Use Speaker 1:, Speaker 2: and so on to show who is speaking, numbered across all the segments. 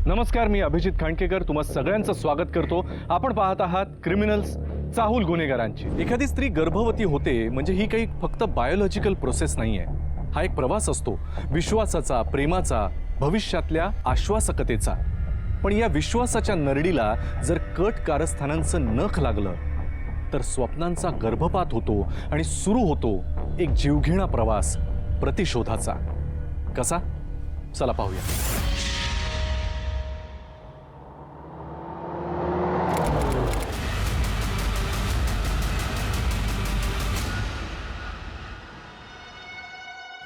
Speaker 1: नमस्कार, मी अभिजित खांडकेकर तुम्हा सगळ्यांचं स्वागत करतो। आपण पाहत आहात क्रिमिनल्स, चाहूल गुन्हेगारांची। एखादी स्त्री गर्भवती होते म्हणजे ही काही फक्त बायोलॉजिकल प्रोसेस नाहीये, हा एक प्रवास असतो विश्वासाचा, प्रेमाचा, भविष्यातल्या आश्वासकतेचा। पण या विश्वासाच्या नरडीला जर कट कारस्थानांचं नख लागलं तर स्वप्नांचा गर्भपात होतो आणि सुरू होतो एक जीवघेणा प्रवास प्रतिशोधाचा। कसा? चला पाहूया।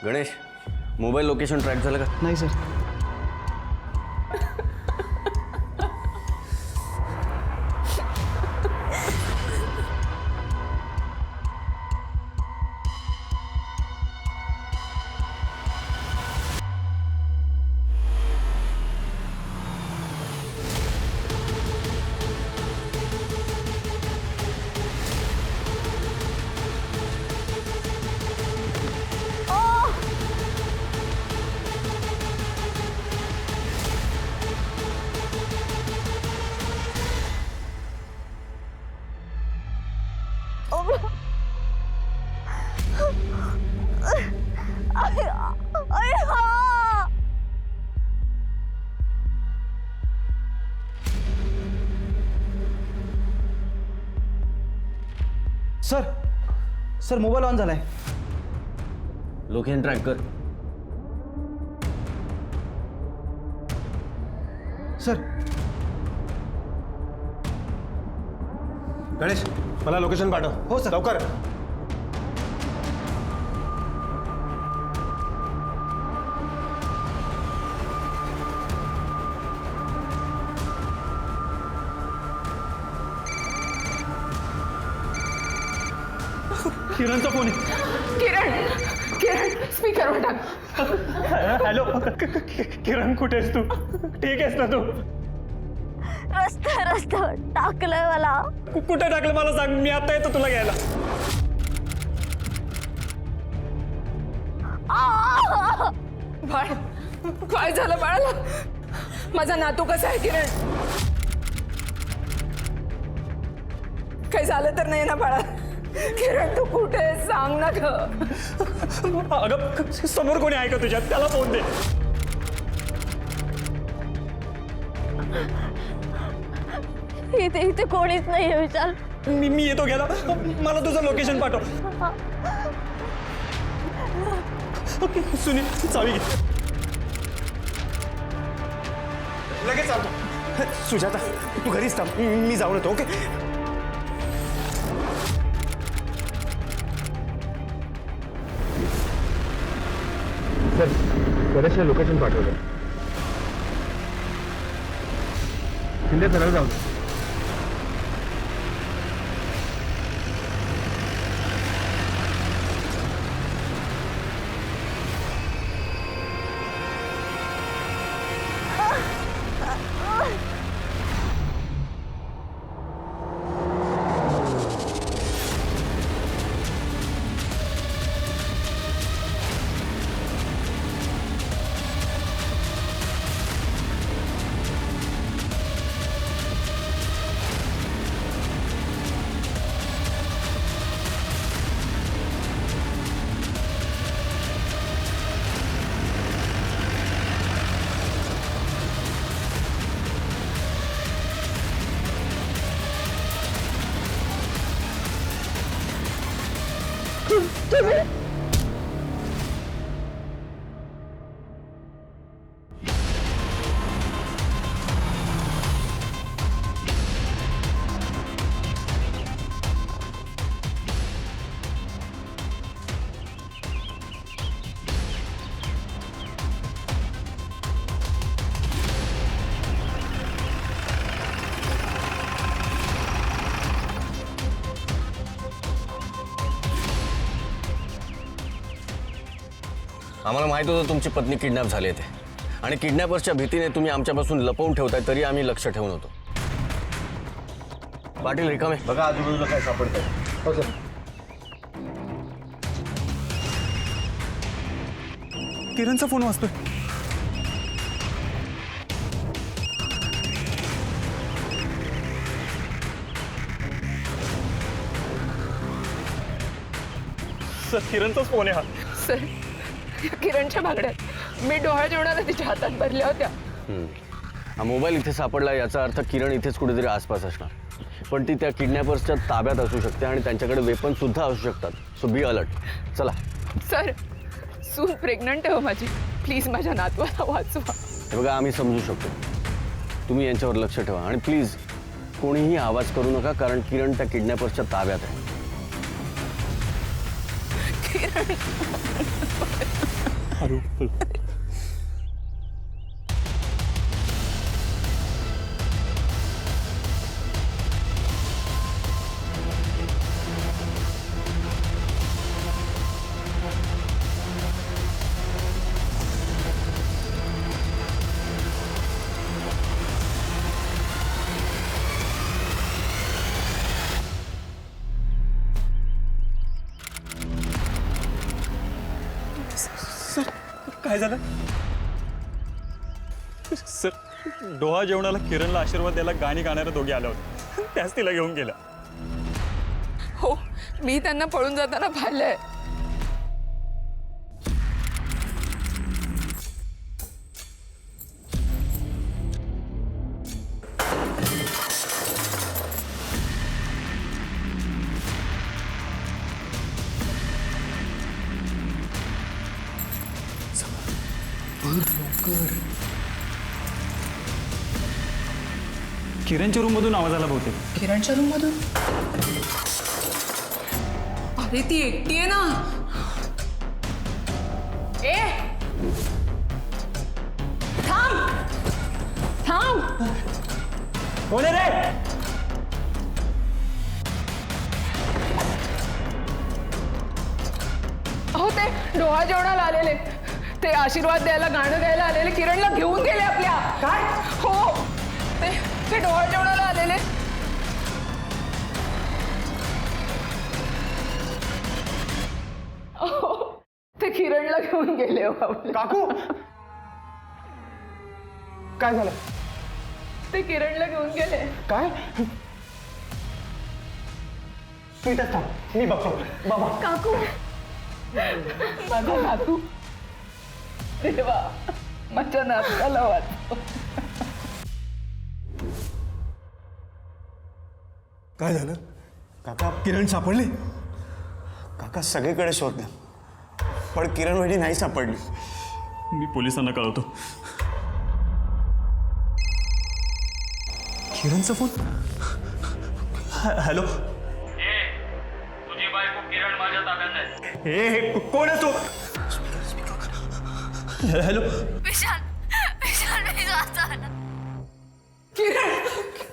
Speaker 2: गणेश, मोबाईल लोकेशन ट्रॅक झालं का?
Speaker 3: नाही sir. Sir sir mobile on झालाय।
Speaker 2: लोकेशन ट्रॅक कर।
Speaker 3: सर
Speaker 4: गणेश, मला लोकेशन पाठव।
Speaker 3: हो सर।
Speaker 4: लवकर। किरणचा फोन आहे।
Speaker 5: किरण स्पीकरवर टाक।
Speaker 4: हॅलो, किरण कुठे आहेस तू? ठीक आहेस ना तू?
Speaker 6: रस्त्यावर टाकलंय मला।
Speaker 4: कुठे टाकलं मला सांग, मी आता येतो तुला घ्यायला।
Speaker 5: बाळ, काय झालं बाळाला? माझा नातू कसा आहे किरण? काही झालं तर नाही ना बाळा? किरण तू कुठे आहे? सांग ना ग।
Speaker 4: अगं, समोर कोणी आहे का तुझ्या? त्याला फोन दे।
Speaker 6: इथे कोणीच नाही विशाल।
Speaker 4: मी येतो घ्यायला। मला तुझं लोकेशन पाठव। सुनील, चावी घे। लगेच चालतो। सुजाता, तू घरीच थांब, मी जाऊन येतो। ओके?
Speaker 7: सर, गणेशला लोकेशन पाठवलं। शिंदे सरळ जाऊ।
Speaker 2: आम्हाला माहित होतं तुमची पत्नी किडनॅप झाली आहे आणि किडनॅपर्सच्या भीतीने तुम्ही आमच्यापासून लपवून ठेवताय, तरी आम्ही लक्ष ठेवून होतो। पाटील रिकामे बघा आजूबाजूला काय सापडतंय।
Speaker 7: हो सर।
Speaker 4: किरणचा फोन वाजतोय। सर किरणचाच फोन आहे हा.
Speaker 5: सर या किरणच्या बागड्यात मी डोहाळ जेवणाला तिच्या हातात भरल्या होत्या.
Speaker 2: हा मोबाईल इथे सापडला याचा अर्थ किरण इथेच कुठेतरी आसपास असणार. पण ती त्या किडनॅपर्सच्या ताब्यात असू शकते आणि त्यांच्याकडे वेपन सुद्धा असू शकतात. So be alert. चला.
Speaker 5: सर सून प्रेग्नंट आहे हो माझी. प्लीज माझ्या नातवाला वाचवा.
Speaker 2: हे बघा आम्ही समजू शकतो. तुम्ही यांच्यावर लक्ष ठेवा आणि प्लीज कोणीही आवाज करू नका कारण किरण त्या किडनॅपर्सच्या ताब्यात आहे.
Speaker 4: काय झालं सर? डोहा जेवणाला किरणला आशीर्वाद द्यायला गाणी गाणाऱ्या दोघे आल्या होत्या. त्याच तिला घेऊन गेल्या.
Speaker 5: हो मी त्यांना पळून जाताना पाहिलंय.
Speaker 4: किरणच्या रूम मधून आवाज आला बहुतेक.
Speaker 5: किरणच्या रूम मधून? अरे ती एकटी आहे ना. ए थांब थांब.
Speaker 4: कोण आहे रे?
Speaker 5: अहो ते डोहा जेवणाला आलेले, ते आशीर्वाद द्यायला गाणं गायला आलेले किरणला घेऊन गेले आपल्या. काय? हो ते डोहा जेवणाला आलेले. अहो, ते किरणला घेऊन गेले हो आपल्या.
Speaker 4: काकू काय झालं?
Speaker 5: ते किरणला घेऊन गेले.
Speaker 4: काय? तू इथंच थांब, मी बघतो. बाबा
Speaker 5: काकू माझा नातू. देवा माझ्या नातूला वाचव.
Speaker 8: काय झालं काका? किरण सापडली? काका सगळीकडे शोधलं पण किरण वहिनी नाही सापडली.
Speaker 4: मी पोलिसांना कळवतो.
Speaker 8: किरणचा फोन. हॅलो.
Speaker 9: तुझी बायको किरण माझ्या ताब्यात आहे.
Speaker 4: हे कोण आहे तू?
Speaker 8: हॅलो.
Speaker 6: विशाल विशाल मी वाचवलं.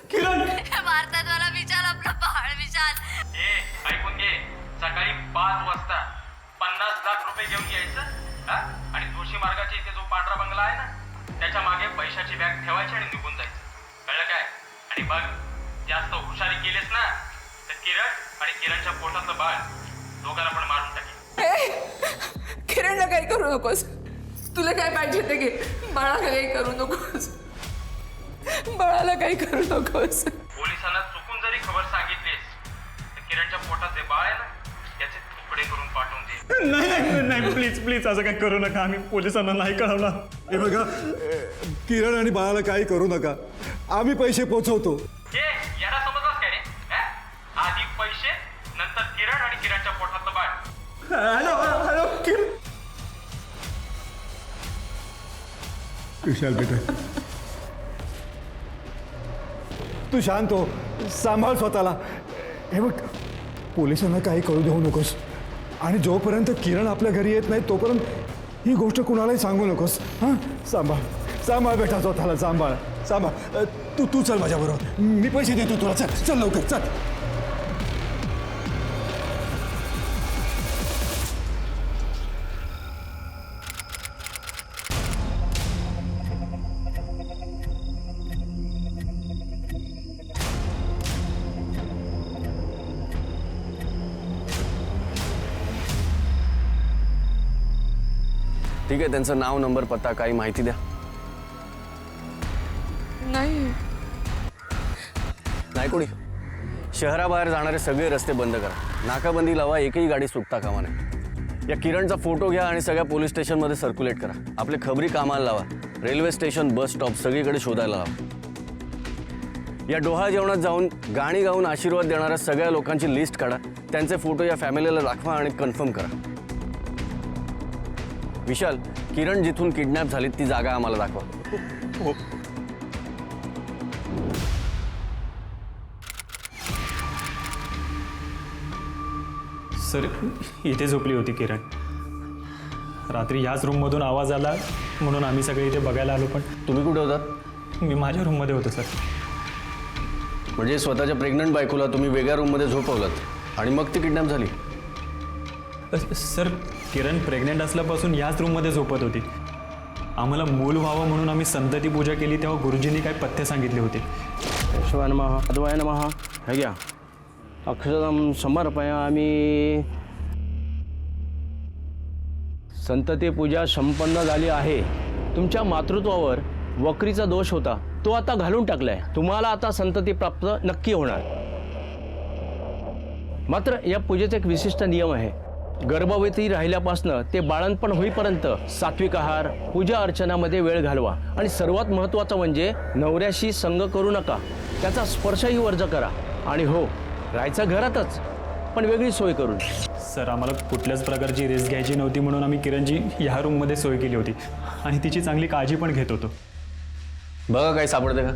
Speaker 4: किरण
Speaker 6: भारतात मला विशाल आपलं बाळ विशाल.
Speaker 9: ऐकून घे. सकाळी 5 वाजता 50 लाख रुपये घेऊन यायचं हा? आणि दोषी मार्गाच्या इथे जो पांढरा बंगला आहे ना त्याच्या मागे पैशाची बॅग ठेवायची आणि निघून जायचं. कळलं काय? आणि बघ जास्त हुशारी केलीस ना तर किरण आणि किरणच्या पोटातलं बाळ दोघांना पण मारून टाकेल.
Speaker 5: किरणला काही करू नकोस. तुला काय पाहिजे ते घे. बाळाला काही करू नकोस. बाळाला काही करू नकोस.
Speaker 9: पोलिसांना चुकून जरी खबर सांगितलीस तर किरणच्या पोटात जे बाळ आहे ना त्याचे तुकडे करून पाठवून दे.
Speaker 4: नाही नाही नाही प्लीज प्लीज असं काही करू नका. आम्ही पोलिसांना नाही कळवणार.
Speaker 8: हे बघा किरण आणि बाळाला काही करू नका. आम्ही पैसे पोचवतो.
Speaker 9: याला समजलास काय रे? आधी पैसे नंतर किरण आणि किरणच्या पोटातलं बाळ.
Speaker 4: हॅलो हॅलो किरण.
Speaker 8: विशाल बेटा तू शांत हो. सांभाळ स्वतःला. हे बघ पोलिसांना काही करू देऊ नकोस आणि जोपर्यंत किरण आपल्या घरी येत नाही तोपर्यंत ही गोष्ट कुणालाही सांगू नकोस. हां सांभाळ सांभाळ बेटा स्वतःला. सांभाळ सांभाळ. तू चल माझ्याबरोबर. मी पैसे देतो तुला. चल चल लवकर चल.
Speaker 2: ठीक आहे. त्यांचं नाव नंबर पत्ता काही माहिती द्या.
Speaker 5: नाही
Speaker 2: नाही कोणी. शहराबाहेर जाणारे सगळे रस्ते बंद करा. नाकाबंदी लावा. एकही गाडी सुटता कामा नये. या किरणचा फोटो घ्या आणि सगळ्या पोलीस स्टेशनमध्ये सर्क्युलेट करा. आपले खबरी कामाला लावा. रेल्वे स्टेशन, बस स्टॉप सगळीकडे शोधायला लावा. या डोहाळ जेवणात जाऊन गाणी गाऊन आशीर्वाद देणाऱ्या सगळ्या लोकांची लिस्ट काढा. त्यांचे फोटो या फॅमिलीला दाखवा आणि कन्फर्म करा. विशाल, किरण जिथून किडनॅप झाली ती जागा आम्हाला दाखवा.
Speaker 4: हो. सर, इथे झोपली होती किरण. रात्री ह्याच रूममधून आवाज आला म्हणून आम्ही सगळे इथे बघायला आलो. पण
Speaker 2: तुम्ही कुठे होतात?
Speaker 4: मी माझ्या रूममध्ये होतो सर.
Speaker 2: म्हणजे स्वतःच्या प्रेग्नंट बायकोला तुम्ही वेगळ्या रूममध्ये झोपवलात आणि मग ती किडनॅप झाली?
Speaker 4: सर, किरण प्रेग्नेंट असल्यापासून याच रूममध्ये झोपत होती. आम्हाला मूल व्हावं म्हणून आम्ही संतती पूजा केली तेव्हा गुरुजींनी काही पथ्य सांगितले होते.
Speaker 10: शिवाय नमः अद्वय नमः. हे घ्या अक्षरम समर्पयामी. संतती पूजा संपन्न झाली आहे. तुमच्या मातृत्वावर वक्रीचा दोष होता तो आता घालून टाकलाय. तुम्हाला आता संतती प्राप्त नक्की होणार. मात्र या पूजेचा एक विशिष्ट नियम आहे. गर्भवती राहिल्यापासनं ते बाळंतपण होईपर्यंत सात्विक आहार, पूजा अर्चनामध्ये वेळ घालवा. आणि सर्वात महत्त्वाचं म्हणजे नवऱ्याशी संग करू नका. त्याचा स्पर्शही वर्ज करा. आणि हो, राहायचं घरातच पण वेगळी सोय करून.
Speaker 4: सर, आम्हाला कुठल्याच प्रकारची रिस्क घ्यायची नव्हती म्हणून आम्ही किरणची ह्या रूममध्ये सोय केली होती आणि तिची चांगली काळजी पण घेत होतो.
Speaker 2: बघा काही सापडते का?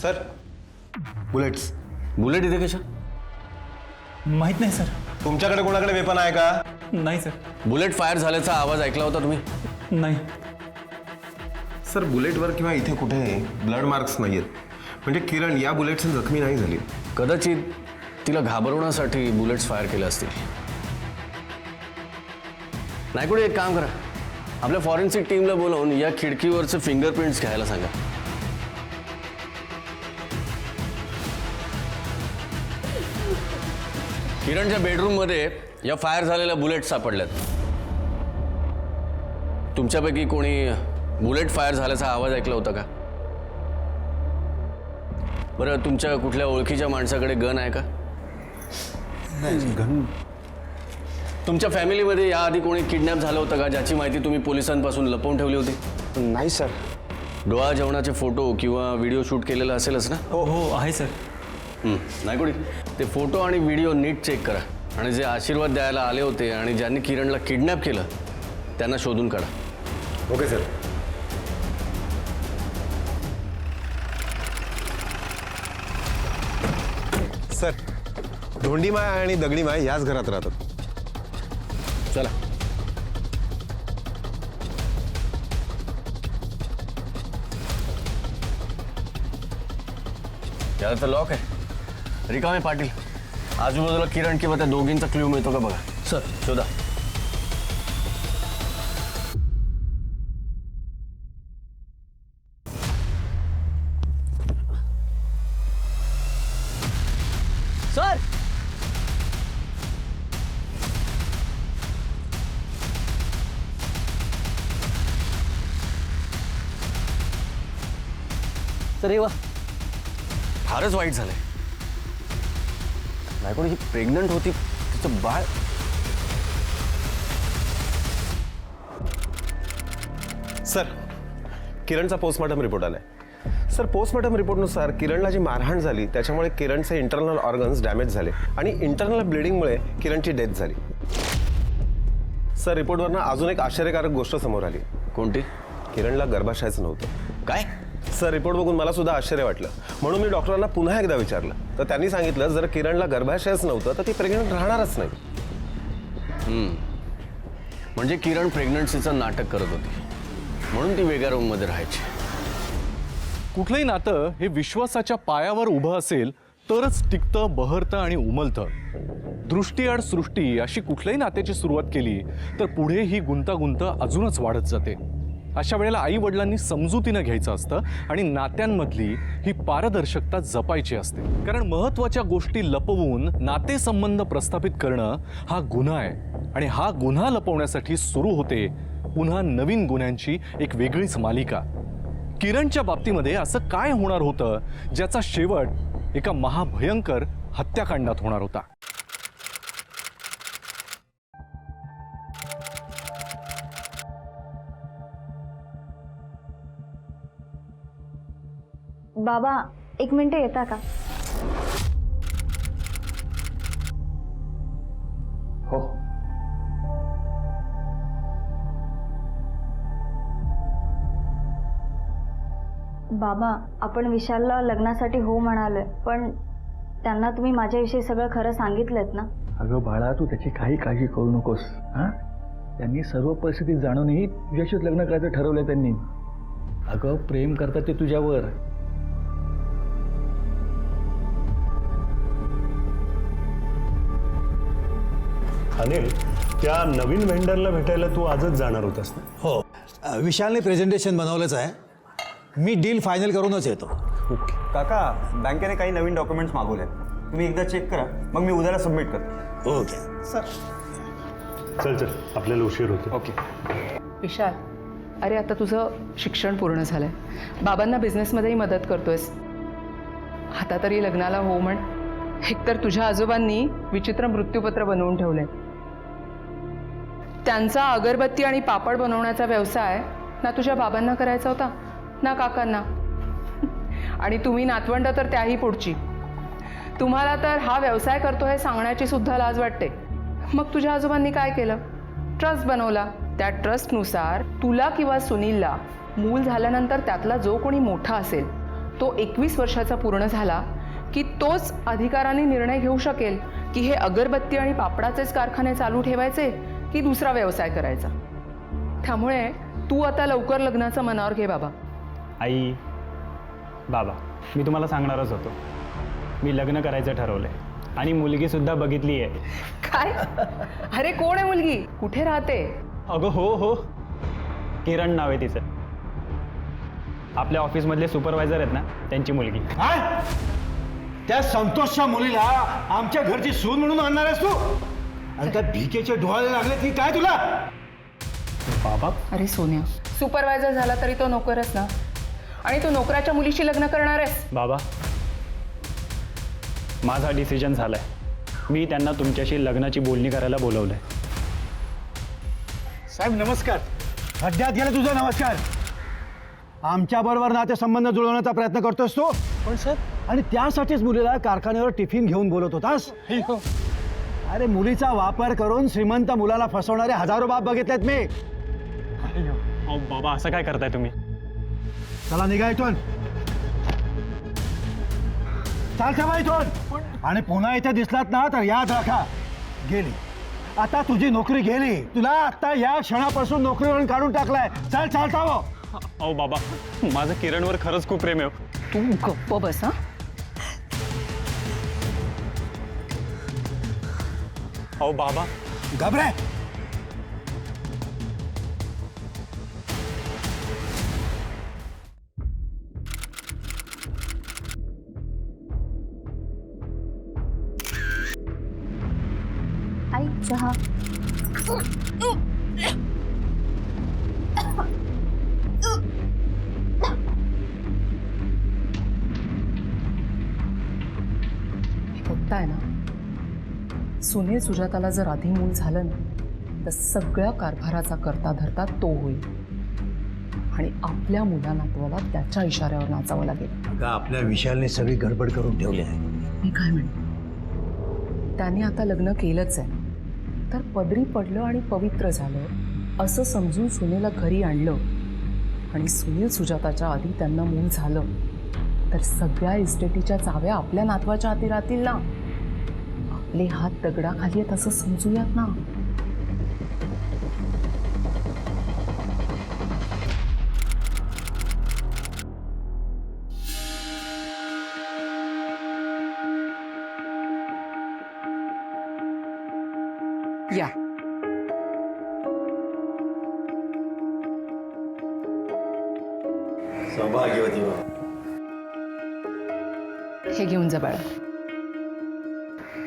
Speaker 11: Sir, bullets.
Speaker 2: बुलेट इथे कशा?
Speaker 4: माहीत नाही सर.
Speaker 11: तुमच्याकडे कोणाकडे वेपन आहे का?
Speaker 4: नाही सर.
Speaker 2: बुलेट फायर झाल्याचा आवाज ऐकला होता तुम्ही?
Speaker 4: नाही
Speaker 11: सर, बुलेटवर किंवा इथे कुठे ब्लड मार्क्स नाही आहेत. म्हणजे किरण या बुलेटने जखमी नाही झाली.
Speaker 2: कदाचित तिला घाबरवण्यासाठी बुलेट्स फायर केले असतील. नायकुडे, एक काम करा, आपल्या फॉरेन्सिक टीमला बोलावून या खिडकीवरचे फिंगरप्रिंट्स घ्यायला सांगा. किरणच्या बेडरूममध्ये या फायर झालेल्या बुलेट सापडल्यात. तुमच्यापैकी कोणी बुलेट फायर झाल्याचा आवाज ऐकला होता का? बरं, तुमच्या कुठल्या ओळखीच्या माणसाकडे गन आहे का?
Speaker 11: गन.
Speaker 2: तुमच्या फॅमिलीमध्ये याआधी कोणी किडनॅप झालं होतं का, ज्याची माहिती तुम्ही पोलिसांपासून लपवून ठेवली होती?
Speaker 11: नाही सर.
Speaker 2: डोळा जेवणाचे फोटो किंवा व्हिडिओ शूट केलेला असेलच ना?
Speaker 4: हो हो आहे सर.
Speaker 2: नायकुडी, ते फोटो आणि व्हिडिओ नीट चेक करा आणि जे आशीर्वाद द्यायला आले होते आणि ज्यांनी किरणला किडनॅप केलं त्यांना शोधून काढा.
Speaker 11: Okay sir. सर, धोंडीमाय आणि दगडीमाय याच घरात राहतात.
Speaker 2: चला. त्याला तर लॉक आहे. रिकामे पाटील, आजूबाजूला किरण किंवा त्या दोघींचा क्ल्यू मिळतो का बघा.
Speaker 10: सर,
Speaker 2: शोधा.
Speaker 10: सर. सर, हे वा.
Speaker 2: फारच वाईट झालंय. नायकोडी ही प्रेग्नंट होती, तिचं बाळ.
Speaker 11: सर, किरणचा पोस्टमॉर्टम रिपोर्ट आलाय. सर, पोस्टमॉर्टम रिपोर्टनुसार किरणला जी मारहाण झाली त्याच्यामुळे किरणचे इंटरनल ऑर्गन्स डॅमेज झाले आणि इंटरनल ब्लिडिंगमुळे किरणची डेथ झाली. सर, रिपोर्टवरनं अजून एक आश्चर्यकारक गोष्ट समोर आली.
Speaker 2: कोणती?
Speaker 11: किरणला गर्भाशयच नव्हतं.
Speaker 2: काय?
Speaker 11: सर, रिपोर्ट बघून मला सुद्धा आश्चर्य वाटलं. म्हणून मी डॉक्टरांना पुन्हा एकदा विचारलं तर त्यांनी सांगितलं जर किरणला गर्भाशयच नव्हतं तर ती प्रेग्नंट राहणारच नाही.
Speaker 2: म्हणजे किरण प्रेग्नन्सीचं नाटक करत होती म्हणून ती वेगळ्या रूममध्ये राहायची.
Speaker 1: कुठलंही नातं हे विश्वासाच्या पायावर उभं असेल तरच टिकतं, बहरतं आणि उमलतं. दृष्टीआड सृष्टी अशी कुठल्याही नात्याची सुरुवात केली तर पुढे ही गुंतागुंत अजूनच वाढत जाते. अशा वेळेला आई वडिलांनी समजुतीनं घ्यायचं असतं आणि नात्यांमधली ही पारदर्शकता जपायची असते. कारण महत्त्वाच्या गोष्टी लपवून नातेसंबंध प्रस्थापित करणं हा गुन्हा आहे आणि हा गुन्हा लपवण्यासाठी सुरू होते पुन्हा नवीन गुन्ह्यांची एक वेगळीच मालिका. किरणच्या बाबतीमध्ये असं काय होणार होतं ज्याचा शेवट एका महाभयंकर हत्याकांडात होणार होता.
Speaker 6: बाबा 1 मिनिट येता का?
Speaker 3: हो.
Speaker 6: बाबा आपण विशालला लग्नासाठी हो म्हणालोय, पण त्यांना तुम्ही माझ्याविषयी सगळं खरं सांगितलंत ना?
Speaker 3: अगं बाळा, तू त्याची काही काळजी करू नकोस. हां, त्यांनी सर्व परिस्थिती जाणूनही तुझ्याशीच लग्न करायचं ठरवलं त्यांनी. अगं प्रेम करतात ते तुझ्यावर.
Speaker 12: अनिल, त्या नवीन व्हेंडरला भेटायला तू आजच जाणार होतास ना?
Speaker 8: हो, विशालने प्रेझेंटेशन बनवलंच आहे. मी डील फायनल करूनच येतो.
Speaker 3: काका, बँकेने काही नवीन डॉक्युमेंट्स मागवले, तुम्ही एकदा चेक करा, मग मी उद्याला सबमिट करतो.
Speaker 8: Okay sir.
Speaker 12: चल चल, आपल्याला उशीर होतो.
Speaker 3: ओके.
Speaker 5: विशाल, अरे आता तुझं शिक्षण पूर्ण झालंय, बाबांना बिझनेसमध्येही मदत करतोयस, आता तरी लग्नाला हो म्हण. एकतर तुझ्या आजोबांनी विचित्र मृत्यूपत्र बनवून ठेवलंय. त्यांचा अगरबत्ती आणि पापड बनवण्याचा व्यवसाय ना तुझ्या बाबांना करायचा होता ना काकांना, आणि तुम्ही नातवंड तर त्याही पुढची. तुम्हाला तर हा व्यवसाय करतो हे सांगण्याची सुद्धा लाज वाटते. मग तुझ्या आजोबांनी काय केलं? ट्रस्ट बनवला. त्या ट्रस्टनुसार तुला किंवा सुनीलला मूल झाल्यानंतर त्यातला जो कोणी मोठा असेल तो 21 वर्षाचा पूर्ण झाला की तोच अधिकाराने निर्णय घेऊ शकेल की हे अगरबत्ती आणि पापडाचेच कारखाने चालू ठेवायचे की दुसरा व्यवसाय करायचा. त्यामुळे तू आता लवकर लग्नाचं मनावर घे बाबा.
Speaker 4: आई, बाबा, मी तुम्हाला सांगणारच होतो, मी लग्न करायचं ठरवलंय आणि मुलगीसुद्धा बघितली आहे.
Speaker 5: काय? अरे कोण आहे मुलगी? कुठे राहते?
Speaker 4: अगं हो, किरण नाव आहे तिचं. आपल्या ऑफिसमधले सुपरवायझर आहेत ना, त्यांची मुलगी.
Speaker 8: त्या संतोषच्या मुलीला आमच्या घरची सून म्हणून आणणार आहेस तू? आणि त्या भिकेचे डोळे लागले ती काय तुला?
Speaker 4: बाबा,
Speaker 5: अरे सोन्या, सुपरवायझर झाला तरी तो नोकरच ना, आणि तो नोकराच्या मुलीशी लग्न करणार आहेस?
Speaker 4: बाबा, माझा डिसिजन झालाय. मी त्यांना तुमच्याशी लग्नाची बोलणी करायला बोलवलंय.
Speaker 8: साहेब नमस्कार. अड्ड्यात गेला तुझा नमस्कार. आमच्याबरोबर नातेसंबंध जुळवण्याचा प्रयत्न करतोस तू? पण सर, आणि त्यासाठीच मुलीला कारखान्यावर टिफिन घेऊन बोलत होतास? अरे मुलीचा वापर करून श्रीमंत मुलाला फसवणारे हजारो बाप बघितलेत मी.
Speaker 4: अहो बाबा, असं काय करताय तुम्ही?
Speaker 8: चला निघा इथून. चालता इथून. आणि पुन्हा इथे दिसलात ना तर याद राखा, गेली आता तुझी नोकरी गेली. तुला आता या क्षणापासून नोकरीवरून काढून टाकलाय. चल चालता हो.
Speaker 4: अहो बाबा, माझं किरणवर खरंच खूप प्रेम आहे.
Speaker 5: तू गप्प बस. हा,
Speaker 4: अहो बाबा,
Speaker 8: घाबरे.
Speaker 6: आई चहा.
Speaker 5: बघताय ना, सुनील सुजाताला जर आधी मूल झालं ना तर सगळ्या कारभाराचा करता धरता तो होईल, आणि आपल्या मुला नातवाला त्याच्या इशाऱ्यावर नाचावं लागेल.
Speaker 8: आपल्या विशालने सगळी गडबड करून ठेवली आहे.
Speaker 5: मी काय म्हणते, त्याने आता लग्न केलंच आहे तर पदरी पडलं आणि पवित्र झालं असं समजून सुनीलला घरी आणलं, आणि सुनील सुजाताच्या आधी त्यांना मूल झालं तर सगळ्या इस्टेटीच्या चाव्या आपल्या नातवाच्या हाती राहतील ना. आपले हात दगडाखाली आहेत असं समजूयात ना. या
Speaker 2: सौभाग्यवती
Speaker 5: हे घेऊन जा बाळा.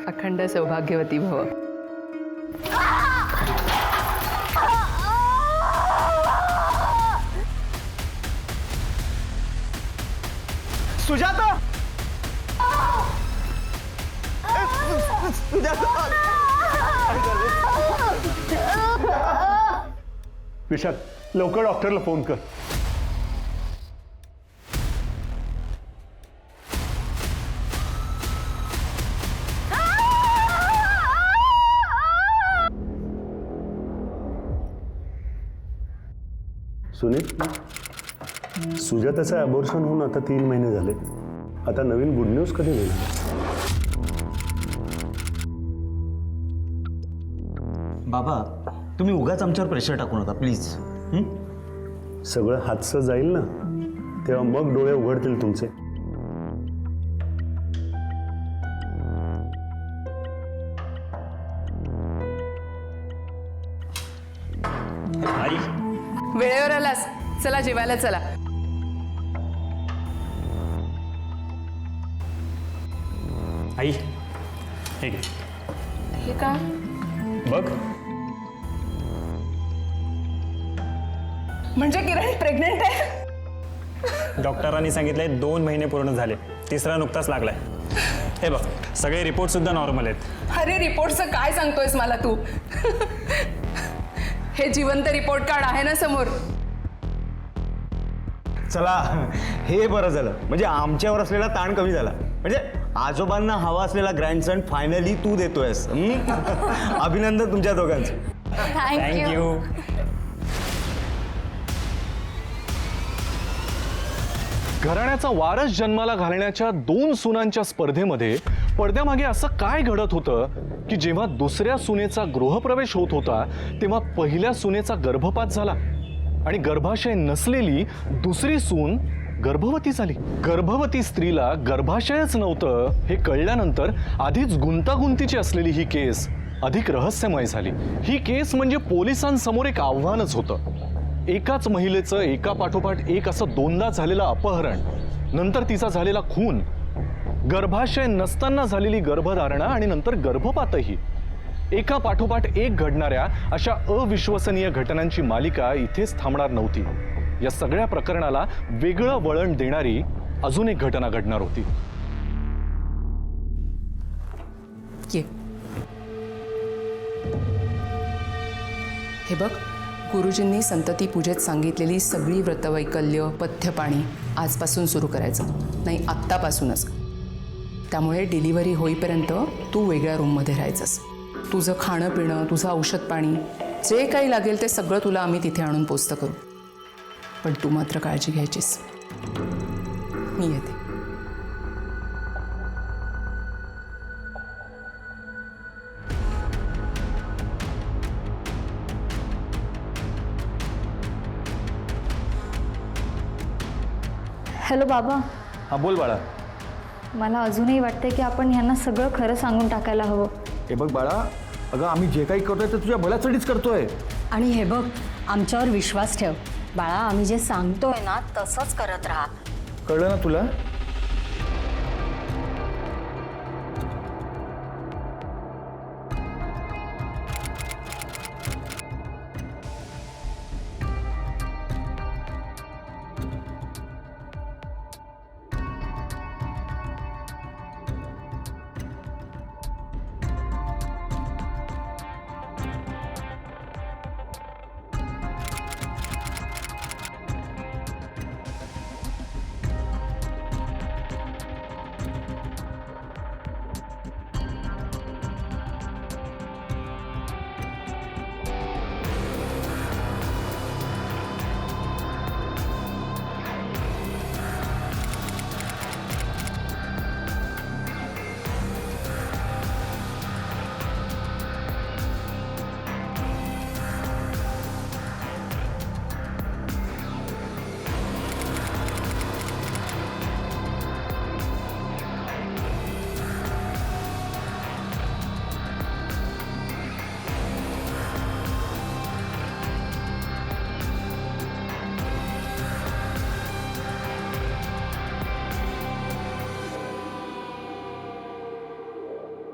Speaker 5: अखंड सौभाग्यवती भव.
Speaker 3: सुजाता
Speaker 12: विशाल लवकर डॉक्टरला फोन कर. सुनील, सुजाताचं अबॉर्शन होऊन आता 3 महिने झाले. आता नवीन गुड न्यूज कधी मिळणार?
Speaker 3: बाबा तुम्ही उगाच आमच्यावर प्रेशर टाकू नका प्लीज.
Speaker 12: सगळं हातचं जाईल ना तेव्हा मग डोळे उघडतील तुमचे.
Speaker 4: आई,
Speaker 5: वेळेवर आलास. चला जेवायला चला.
Speaker 4: आई हे घे.
Speaker 5: हे का?
Speaker 4: बघ,
Speaker 5: म्हणजे किरण प्रेग्नेंट आहे?
Speaker 4: डॉक्टरांनी सांगितलंय 2 महिने पूर्ण झाले, 3रा नुकताच लागलाय. हे बघ, सगळे रिपोर्ट सुद्धा नॉर्मल आहेत.
Speaker 5: अरे रिपोर्टचं काय सांगतोयस मला तू? हे जिवंत रिपोर्ट कार्ड आहे ना समोर.
Speaker 3: चला हे बरं झालं, म्हणजे आमच्यावर असलेला ताण कमी झाला. म्हणजे आजोबांना हवा असलेला ग्रँडसन फायनली तू देतोयस. अभिनंदन तुमच्या दोघांचं.
Speaker 4: थँक्यू.
Speaker 1: घराण्याचा वारस जन्माला घालण्याच्या 2 सुनांच्या स्पर्धेमध्ये पडद्यामागे असं काय घडत होतं की जेव्हा दुसऱ्या सुनेचा गृहप्रवेश होत होता तेव्हा पहिल्या सुनेचा गर्भपात झाला आणि गर्भाशय नसलेली दुसरी सून गर्भवती झाली. गर्भवती स्त्रीला गर्भाशयच नव्हतं हे कळल्यानंतर आधीच गुंतागुंतीची असलेली ही केस अधिक रहस्यमय झाली. ही केस म्हणजे पोलिसांसमोर एक आव्हानच होतं. एकाच महिलेचं एकापाठोपाठ एक असं 2दा झालेलं अपहरण, नंतर तिचा झालेला खून, गर्भाशय नसताना झालेली गर्भधारणा आणि नंतर गर्भपातही. एका पाठोपाठ एक घडणाऱ्या अशा अविश्वसनीय घटनांची मालिका इथेच थांबणार नव्हती. या सगळ्या प्रकरणाला वेगळं वळण देणारी अजून एक घटना घडणार होती.
Speaker 5: ये. हे बघ, गुरुजींनी संतती पूजेत सांगितलेली सगळी व्रतवैकल्य, पथ्यपाणी आजपासून सुरू करायचं. नाही, आत्तापासूनच. त्यामुळे डिलिव्हरी होईपर्यंत तू वेगळ्या रूममध्ये राहायचंस. तुझं खाणं पिणं, तुझं औषध पाणी, जे काही लागेल ते सगळं तुला आम्ही तिथे आणून पोचतं करू. पण तू मात्र काळजी घ्यायचीस. मी येते.
Speaker 6: हॅलो बाबा.
Speaker 3: हा बोल बाळा.
Speaker 6: मला अजूनही वाटतं की आपण ह्यांना सगळं खरं सांगून टाकायला हवं.
Speaker 3: हे बघ बाळा, अगं आम्ही जे काही करतोय ते तुझ्या भल्यासाठीच करतोय.
Speaker 13: आणि हे बघ, आमच्यावर विश्वास ठेव बाळा. आम्ही जे सांगतोय ना तसंच करत राहा.
Speaker 3: कळलं ना तुला?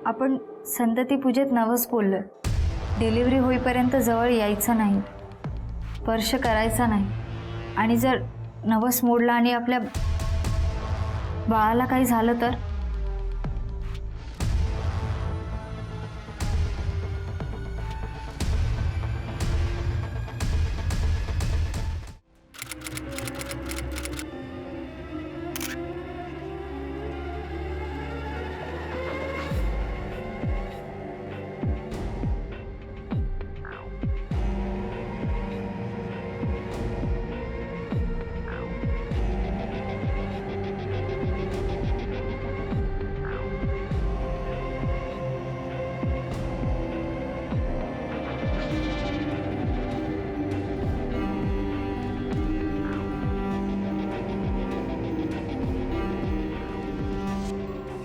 Speaker 6: आपण संतती पूजेत नवस बोललोय. डिलिव्हरी होईपर्यंत जवळ यायचं नाही, स्पर्श करायचा नाही. आणि जर नवस मोडला आणि आपल्या बाळाला काही झालं तर?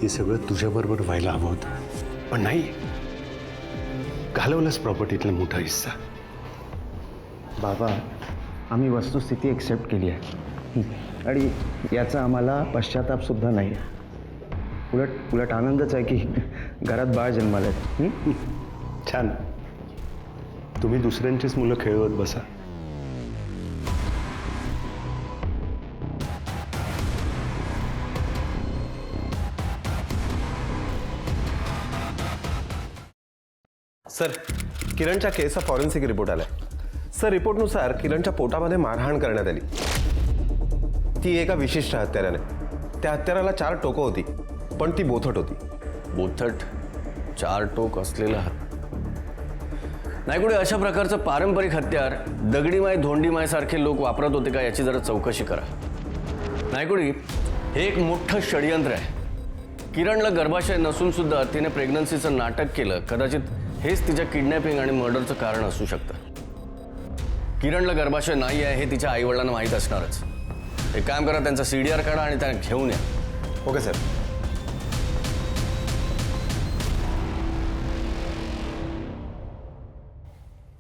Speaker 12: हे सगळं तुझ्याबरोबर व्हायला हवं होतं, पण नाही. घालवलंच प्रॉपर्टीतला मोठा हिस्सा.
Speaker 3: बाबा, आम्ही वस्तुस्थिती एक्सेप्ट केली आहे आणि याचा आम्हाला पश्चातापसुद्धा नाही आहे. उलट आनंदच आहे की घरात बाळ जन्माला आहे.
Speaker 12: छान. तुम्ही दुसऱ्यांचीच मुलं खेळवत बसा.
Speaker 11: सर, किरणच्या केसचा फॉरेन्सिक रिपोर्ट आलाय. सर, रिपोर्टनुसार किरणच्या पोटामध्ये मारहाण करण्यात आली. ती एका विशिष्ट हत्याराने. त्या हत्याराला 4 टोकं होती, पण ती बोथट होती.
Speaker 2: बोथट 4 टोक असलेला नाही कुठे अशा प्रकारचं पारंपरिक हत्यार दगडीमाय धोंडीमायसारखे लोक वापरत होते का याची जरा चौकशी करा. नाही कुठे हे एक मोठं षडयंत्र आहे. किरणला गर्भाशय नसून सुद्धा तिने प्रेग्नन्सीचं नाटक केलं. कदाचित हेच तिच्या किडनॅपिंग आणि मर्डरचं कारण असू शकतं. किरणला गर्भाशय नाही आहे हे तिच्या आईवडिलांना माहीत असणारच. एक काम करा, त्यांचा CDR काढा आणि त्यांना घेऊन या.
Speaker 11: Okay sir.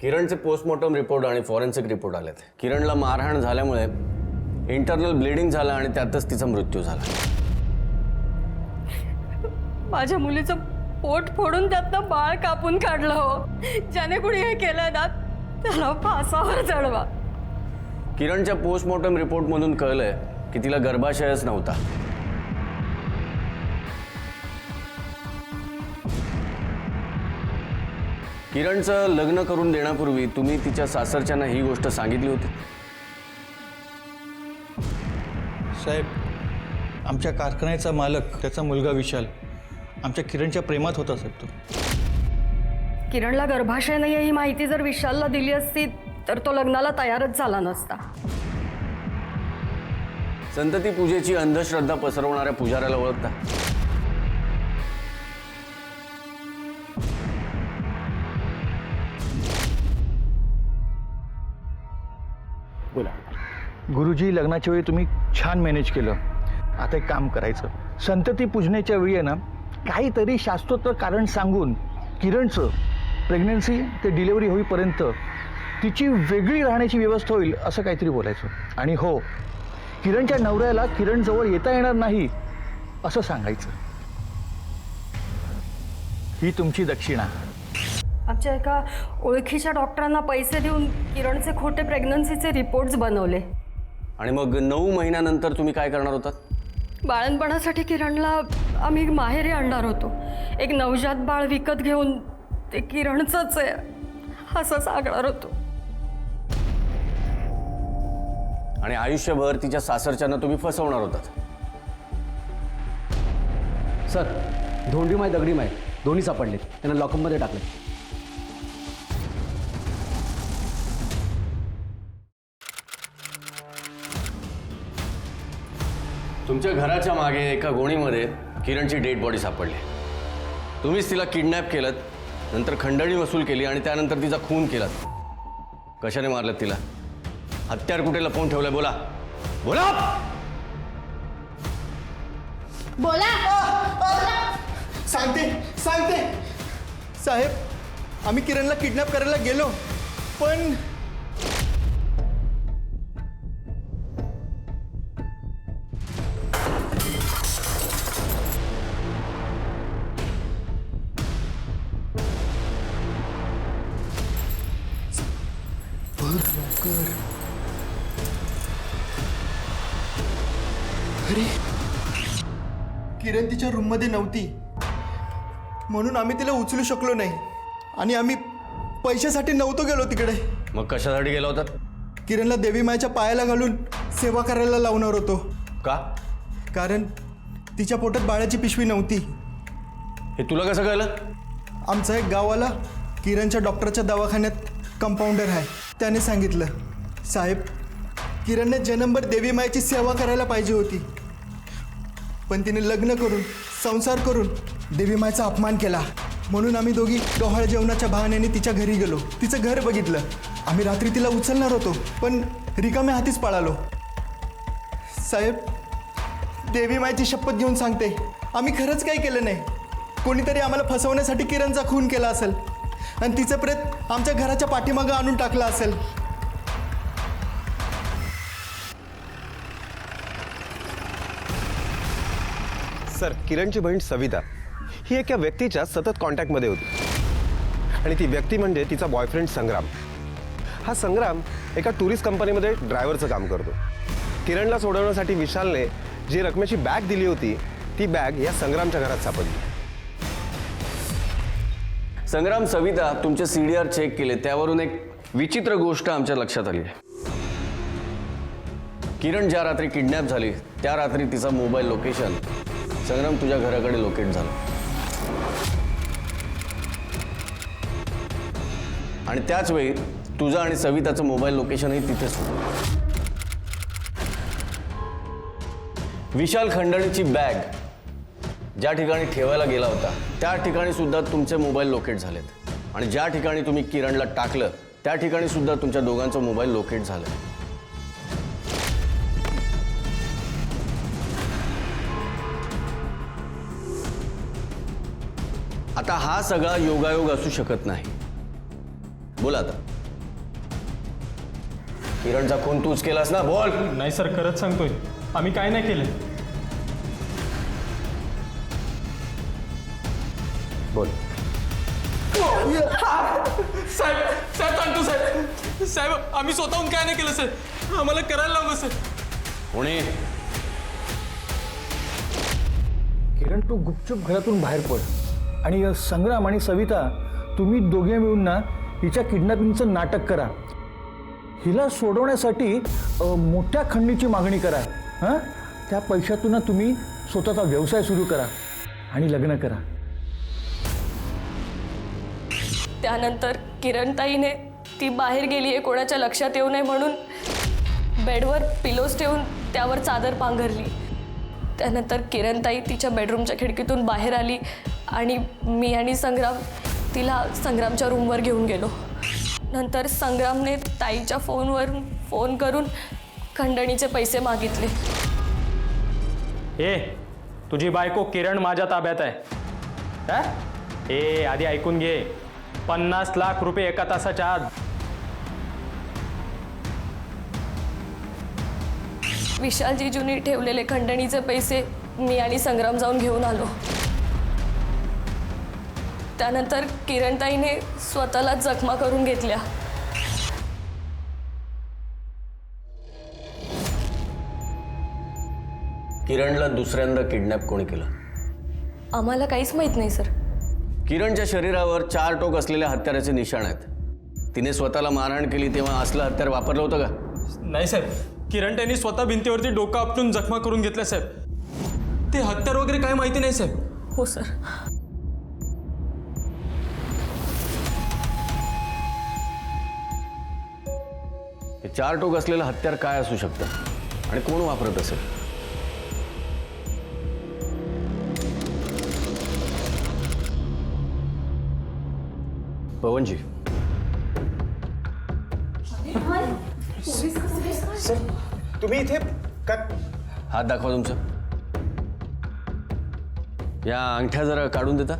Speaker 2: किरणचे पोस्टमॉर्टम रिपोर्ट आणि फॉरेन्सिक रिपोर्ट आलेत. किरणला मारहाण झाल्यामुळे इंटरनल ब्लिडिंग झालं आणि त्यातच तिचा मृत्यू झाला.
Speaker 13: माझ्या मुलीचं पोट फोडून त्यातनं बाळ कापून काढलं हो. ज्याने कुणी हे केलं ना त्याला फासावर चढवा.
Speaker 2: किरणच्या पोस्टमॉर्टम रिपोर्टमधून कळलंय की तिला गर्भाशयच नव्हता. किरणचं लग्न करून देण्यापूर्वी तुम्ही तिच्या सासरच्यांना ही गोष्ट सांगितली होती?
Speaker 3: साहेब, आमच्या कारखान्याचा मालक, त्याचा मुलगा विशाल आमच्या किरणच्या प्रेमात होता साहेब. तो
Speaker 13: किरणला गर्भाशय नाही ही माहिती जर विशालला दिली असती तर तो लग्नाला तयारच झाला नसता.
Speaker 2: संतती पूजेची अंधश्रद्धा पसरवणाऱ्या पुजाऱ्याला ओळखता?
Speaker 3: बोला. गुरुजी, लग्नाच्या वेळी तुम्ही छान मॅनेज केलं. आता एक काम करायचं, संतती पूजण्याच्या वेळी आहे ना काहीतरी शास्त्रोक्त कारण सांगून किरणचं प्रेग्नन्सी ते डिलिव्हरी होईपर्यंत तिची वेगळी राहण्याची व्यवस्था होईल असं काहीतरी बोलायचं. आणि हो, किरणच्या नवऱ्याला किरणजवळ येता येणार नाही असं सांगायचं. ही तुमची दक्षिणा.
Speaker 13: आमच्या एका ओळखीच्या डॉक्टरांना पैसे देऊन किरणचे खोटे प्रेग्नन्सीचे रिपोर्ट्स बनवले.
Speaker 2: आणि मग 9 महिन्यानंतर तुम्ही काय करणार होतात?
Speaker 13: बाळणपणासाठी किरणला आम्ही माहेरी आणणार होतो. एक नवजात बाळ विकत घेऊन ते किरणचंच आहे असं सांगणार होतो.
Speaker 2: आणि आयुष्यभर तिच्या सासरच्यांना तुम्ही फसवणार होतात.
Speaker 10: सर, धोंडीमाय दगडीमाय दोन्ही सापडलेत. त्यांना लॉकअपमध्ये टाकले.
Speaker 2: तुमच्या घराच्या मागे एका गोणीमध्ये किरणची डेड बॉडी सापडली. तुम्हीच तिला किडनॅप केलं, नंतर खंडणी वसूल केली आणि त्यानंतर तिचा खून केलात. कशाने मारलं तिला? हत्यार कुठे लपवून ठेवलंय? बोला बोला
Speaker 14: बोला. सांगते साहेब, आम्ही किरणला किडनॅप करायला गेलो, पण अरे किरण तिच्या रूममध्ये नव्हती म्हणून आम्ही तिला उचलू शकलो नाही आणि आम्ही पैशासाठी नव्हतो गेलो तिकडे.
Speaker 2: मग कशासाठी गेला होता?
Speaker 14: किरणला देवी मायच्या पायाला घालून सेवा करायला लावणार होतो.
Speaker 2: का?
Speaker 14: कारण तिच्या पोटात बाळाची पिशवी नव्हती.
Speaker 2: हे तुला कसं कळलं?
Speaker 14: आमचा एक गाववाला किरणच्या डॉक्टरच्या दवाखान्यात कंपाऊंडर आहे. त्याने सांगितलं, साहेब किरणने जन्मभर देवी मायची सेवा करायला पाहिजे होती पण तिने लग्न करून संसार करून देवी मायचा अपमान केला. म्हणून आम्ही दोघी डोहाळ जेवणाच्या बहाण्याने तिच्या घरी गेलो. तिचं घर बघितलं. आम्ही रात्री तिला उचलणार होतो पण रिकाम्या हातीच पळालो. साहेब देवी मायची शपथ घेऊन सांगते आम्ही खरंच काही केलं नाही. कोणीतरी आम्हाला फसवण्यासाठी किरणचा खून केला असेल आणि तिचं प्रेत आमच्या घराच्या पाठीमागं आणून टाकलं असेल.
Speaker 11: सर, किरणची बहीण सविता ही एका व्यक्तीच्या सतत कॉन्टॅक्टमध्ये होती आणि ती व्यक्ती म्हणजे तिचा बॉयफ्रेंड संग्राम. हा संग्राम एका टुरिस्ट कंपनीमध्ये ड्रायव्हरचं काम करतो. किरणला सोडवण्यासाठी विशालने जी रकमेची बॅग दिली होती ती बॅग या संग्रामच्या घरात सापडली.
Speaker 2: संग्राम, सविता तुमचे CDR चेक केले, त्यावरून एक विचित्र गोष्ट आमच्या लक्षात आली आहे. किरण ज्या रात्री किडनॅप झाली त्या रात्री तिचा मोबाईल लोकेशन संग्राम तुझ्या घराकडे लोकेट झालं आणि त्याच वेळी तुझं आणि सविताचं मोबाईल लोकेशनही तिथेच होतं. विशाल खंडणीची बॅग ज्या ठिकाणी ठेवायला गेला होता त्या ठिकाणी सुद्धा तुमचे मोबाईल लोकेट झालेत आणि ज्या ठिकाणी तुम्ही किरणला टाकलं त्या ठिकाणी सुद्धा तुमच्या दोघांचं मोबाईल लोकेट झालं. आता हा सगळा योगायोग असू शकत नाही. बोला आता, किरणचा खून तूच केलास ना? बोल.
Speaker 4: नाही सर, खरंच सांगतोय, आम्ही काय नाही केलं.
Speaker 11: बोल.
Speaker 9: साहेब सांगतो साहेब. साहेब आम्ही स्वतःहून काय नाही केलं सर. आम्हाला करायला लावलं सर.
Speaker 2: कोणी?
Speaker 3: किरण तू गुपचूप घरातून बाहेर पड आणि संग्राम आणि सविता तुम्ही दोघे मिळून ना हिच्या किडनॅपिंगचं नाटक करा. हिला सोडवण्यासाठी मोठ्या खंडणीची मागणी करा. हां, त्या पैशातून तुम्ही स्वतःचा व्यवसाय सुरू करा आणि लग्न करा.
Speaker 13: त्यानंतर किरणताईने ती बाहेर गेली आहे कोणाच्या लक्षात येऊ नये म्हणून बेडवर पिलोज ठेवून त्यावर चादर पांघरली. त्यानंतर किरणताई तिच्या बेडरूमच्या खिडकीतून बाहेर आली आणि मी आणि संग्राम तिला संग्रामच्या रूमवर घेऊन गेलो. नंतर संग्रामने ताईच्या फोनवर फोन करून खंडणीचे पैसे मागितले.
Speaker 4: ए, तुझी बायको किरण माझ्या ताब्यात आहे. हा? ए, आधी ऐकून घे. 50 लाख रुपये एका तासाच्या आत.
Speaker 13: विशाल जिजूंनी ठेवलेले खंडणीचे पैसे मी आणि संग्राम जाऊन घेऊन आलो. त्यानंतर किरणताईने स्वतःला जखमा करून घेतल्या.
Speaker 2: किरणला दुसऱ्यांदा किडनॅप कोणी केलं?
Speaker 13: आम्हाला काहीच माहीत नाही सर.
Speaker 2: किरणच्या शरीरावर 4 टोक असलेल्या हत्याराचे निशाण आहेत. तिने स्वतःला मारहाण केली तेव्हा असलं हत्यार वापरलं होतं का?
Speaker 9: नाही साहेब, किरण त्यांनी स्वतः भिंतीवरती डोकं आपटून जखमा करून घेतल्या साहेब. ते हत्यार वगैरे काय माहिती नाही साहेब.
Speaker 13: हो सर.
Speaker 2: हे 4 टोक असलेलं हत्यार काय असू शकतं आणि कोण वापरत असेल? पवनजी,
Speaker 11: तुम्ही इथे का?
Speaker 2: हात दाखवा तुमचा. या अंगठ्या जरा काढून देता.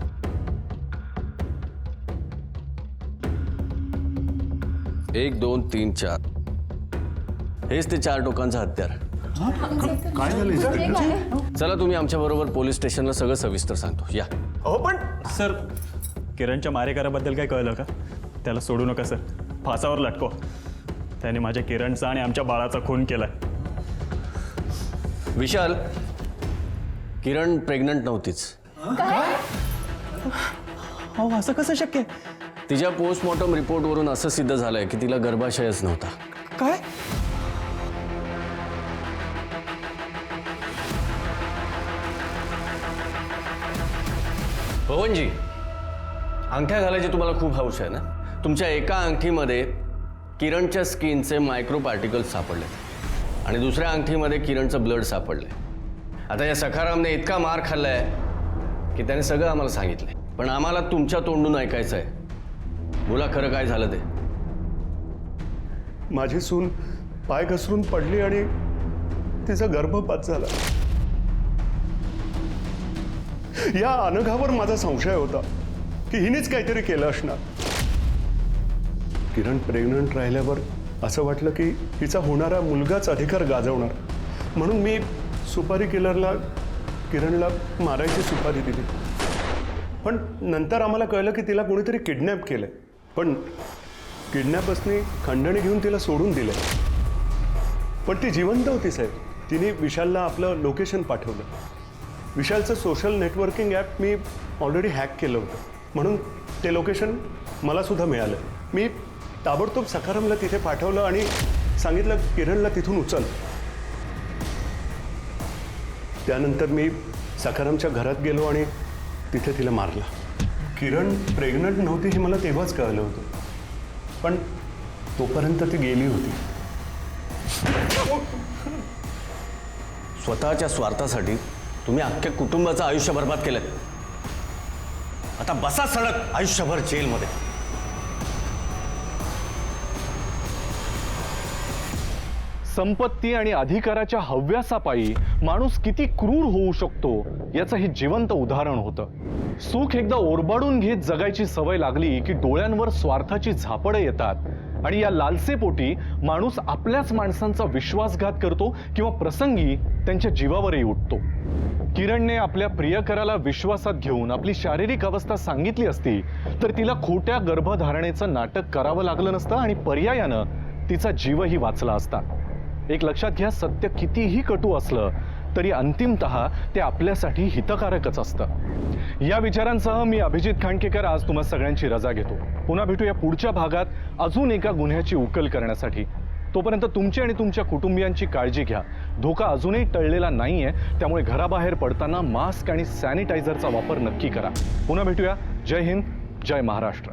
Speaker 2: एक, 2, 3, 4. हेच ते 4 टोकांचं हत्यार.
Speaker 12: काय झालं?
Speaker 2: चला, तुम्ही आमच्या बरोबर पोलीस स्टेशनला सगळं सविस्तर सांगतो. या.
Speaker 11: हो पण
Speaker 4: सर, किरणच्या मारेकऱ्याबद्दल काय कळलं का? त्याला सोडू नका सर, फासावर लटकवा. त्याने माझ्या किरणचा आणि आमच्या बाळाचा खून केलाय.
Speaker 2: विशाल, किरण प्रेग्नंट नव्हतीच.
Speaker 4: अहो असं कसं शक्य आहे?
Speaker 2: तिच्या पोस्टमॉर्टम रिपोर्टवरून असं सिद्ध झालंय की तिला गर्भाशयच नव्हता.
Speaker 4: काय?
Speaker 2: पवनजी, अंगठ्या घालायची तुम्हाला खूप हौस आहे ना. तुमच्या एका अंगठीमध्ये किरणच्या स्किनचे मायक्रो पार्टिकल्स सापडले आणि दुसऱ्या अंगठीमध्ये किरणचं ब्लड सापडलंय. आता या सखारामने इतका मार खाल्लाय की त्याने सगळं आम्हाला सांगितलंय, पण आम्हाला तुमच्या तोंडून ऐकायचं आहे. बोला खरं काय झालं ते.
Speaker 12: माझी सून पाय घसरून पडली आणि तिचा गर्भपात झाला. या अनघावर माझा संशय होता की हिनेच काहीतरी केलं असणार. किरण प्रेग्नंट राहिल्यावर असं वाटलं की तिचा होणारा मुलगाच अधिकार गाजवणार, म्हणून मी सुपारी किलरला किरणला मारायची सुपारी दिली. पण नंतर आम्हाला कळलं की तिला कोणीतरी किडनॅप केलंय. पण किडनॅपर्सनी खंडणी घेऊन तिला सोडून दिलंय. पण ती जिवंत होती साहेब. तिने विशालला आपलं लोकेशन पाठवलं. विशालचं सोशल नेटवर्किंग ॲप मी ऑलरेडी हॅक केलं होतं, म्हणून ते लोकेशन मलासुद्धा मिळालं. मी ताबडतोब सखारामला तिथे पाठवलं आणि सांगितलं किरणला तिथून उचल. त्यानंतर मी सखारामच्या घरात गेलो आणि तिथे तिला मारला. किरण प्रेग्नंट नव्हती हे मला तेव्हाच कळलं होतं, पण तोपर्यंत ती गेली होती.
Speaker 2: स्वतःच्या स्वार्थासाठी तुम्ही अख्ख्या कुटुंबाचं आयुष्य बर्बाद केलं. आता बसा सडक आयुष्यभर जेलमध्ये.
Speaker 1: संपत्ती आणि अधिकाराच्या हव्यासापायी माणूस किती क्रूर होऊ शकतो याचं हे जिवंत उदाहरण होतं. सुख एकदा ओरबाडून घेत जगायची सवय लागली की डोळ्यांवर स्वार्थाची झापडं येतात आणि या लालसेपोटी माणूस आपल्याच माणसांचा विश्वासघात करतो किंवा प्रसंगी त्यांच्या जीवावरही उठतो. किरणने आपल्या प्रियकराला विश्वासात घेऊन आपली शारीरिक अवस्था सांगितली असती तर तिला खोट्या गर्भधारणेचं नाटक करावं लागलं नसतं आणि पर्यायानं तिचा जीवही वाचला असता. एक लक्षात घ्या, सत्य कितीही कटू असलं तरी अंतिमतः ते आपल्यासाठी हितकारकच असतं. या विचारांसह मी अभिजित खांडकेकर आज तुम्हा सगळ्यांची रजा घेतो. पुन्हा भेटूया पुढच्या भागात अजून एका गुन्ह्याची उकल करण्यासाठी. तोपर्यंत तुमची आणि तुमच्या कुटुंबियांची काळजी घ्या. धोका अजूनही टळलेला नाहीये, त्यामुळे घराबाहेर पडताना मास्क आणि सॅनिटायझरचा वापर नक्की करा. पुन्हा भेटूया. जय हिंद, जय महाराष्ट्र.